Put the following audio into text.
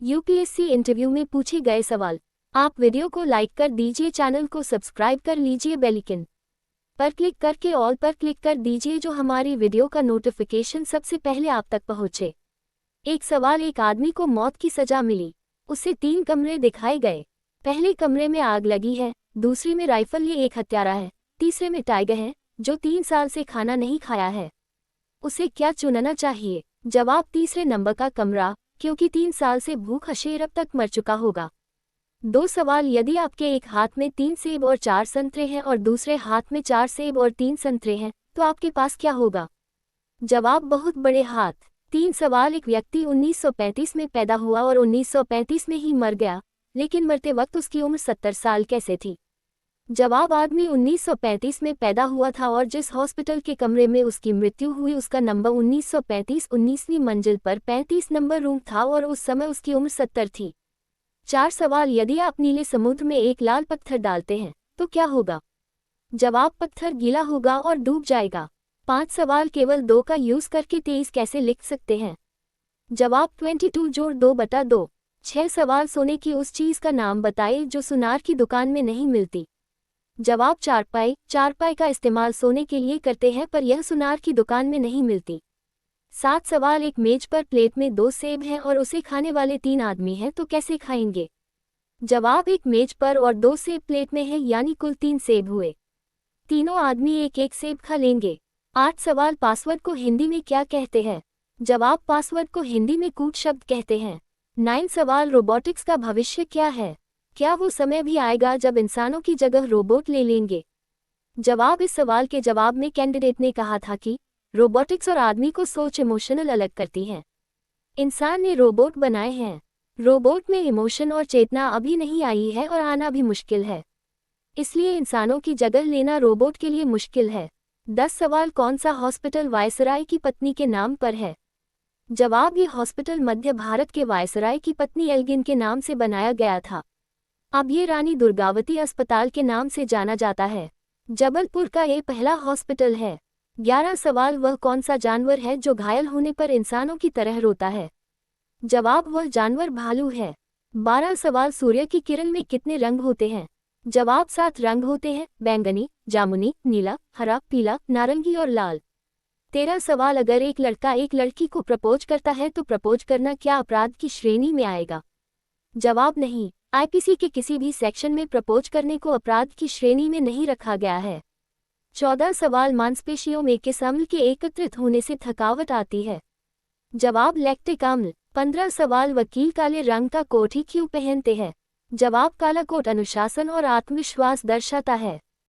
UPSC interview में पूछे गए सवाल। आप वीडियो को लाइक कर दीजिए, चैनल को सब्सक्राइब कर लीजिए, बेल आइकन पर क्लिक करके ऑल पर क्लिक कर दीजिए जो हमारी वीडियो का नोटिफिकेशन सबसे पहले आप तक पहुंचे। एक सवाल। एक आदमी को मौत की सजा मिली। उसे 3 कमरे दिखाए गए। पहले कमरे में आग लगी है, दूसरे में राइफल लिए एक हत्यारा है, तीसरे में टाइगर है जो 3 साल से खाना नहीं खाया है। उसे क्या चुनना चाहिए? जवाब तीसरे नंबर का कमरा, क्योंकि 3 साल से भूख शेर अब तक मर चुका होगा। 2 सवाल। यदि आपके एक हाथ में 3 सेब और 4 संतरे हैं और दूसरे हाथ में 4 सेब और 3 संतरे हैं, तो आपके पास क्या होगा? जवाब बहुत बड़े हाथ। 3 सवाल। एक व्यक्ति 1935 में पैदा हुआ और 1935 में ही मर गया, लेकिन मरते वक्त उसकी उम्र 70 साल कैसे थी? जवाब आदमी 1935 में पैदा हुआ था और जिस हॉस्पिटल के कमरे में उसकी मृत्यु हुई उसका नंबर 1935 19वीं मंजिल पर 35 नंबर रूम था और उस समय उसकी उम्र 70 थी। 4 सवाल। यदि आप नीले समुद्र में एक लाल पत्थर डालते हैं तो क्या होगा? जवाब पत्थर गीला होगा और डूब जाएगा। 5 सवाल। केवल 2 का यूज करके 23 कैसे लिख सकते हैं? जवाब 22 जोड़ 2/2। 6 सवाल। सोने की उस चीज का नाम बताइए जो सुनार की दुकान में नहीं मिलती। जवाब चारपाई। चारपाई का इस्तेमाल सोने के लिए करते हैं पर यह सुनार की दुकान में नहीं मिलती। 7 सवाल। एक मेज पर प्लेट में 2 सेब हैं और उसे खाने वाले 3 आदमी हैं तो कैसे खाएंगे? जवाब एक मेज पर और 2 सेब प्लेट में है यानी कुल 3 सेब हुए। तीनों आदमी एक एक सेब खा लेंगे। 8 सवाल। पासवर्ड को हिंदी में क्या कहते हैं? जवाब पासवर्ड को हिंदी में कूट शब्द कहते हैं। 9 सवाल। रोबोटिक्स का भविष्य क्या है? क्या वो समय भी आएगा जब इंसानों की जगह रोबोट ले लेंगे? जवाब इस सवाल के जवाब में कैंडिडेट ने कहा था कि रोबोटिक्स और आदमी को सोच इमोशनल अलग करती है। इंसान ने रोबोट बनाए हैं। रोबोट में इमोशन और चेतना अभी नहीं आई है और आना भी मुश्किल है, इसलिए इंसानों की जगह लेना रोबोट के लिए मुश्किल है। 10 सवाल। कौन सा हॉस्पिटल वायसराय की पत्नी के नाम पर है? जवाब ये हॉस्पिटल मध्य भारत के वायसराय की पत्नी एल्गिन के नाम से बनाया गया था। अब ये रानी दुर्गावती अस्पताल के नाम से जाना जाता है। जबलपुर का ये पहला हॉस्पिटल है। 11 सवाल। वह कौन सा जानवर है जो घायल होने पर इंसानों की तरह रोता है? जवाब वह जानवर भालू है। 12 सवाल। सूर्य की किरण में कितने रंग होते हैं? जवाब 7 रंग होते हैं, बैंगनी, जामुनी, नीला, हरा, पीला, नारंगी और लाल। 13 सवाल। अगर एक लड़का एक लड़की को प्रपोज करता है तो प्रपोज करना क्या अपराध की श्रेणी में आएगा? जवाब नहीं, आईपीसी के किसी भी सेक्शन में प्रपोज करने को अपराध की श्रेणी में नहीं रखा गया है। 14 सवाल। मांसपेशियों में किस अम्ल के एकत्रित होने से थकावट आती है? जवाब लैक्टिक अम्ल। 15 सवाल। वकील काले रंग का कोट ही क्यों पहनते हैं? जवाब काला कोट अनुशासन और आत्मविश्वास दर्शाता है।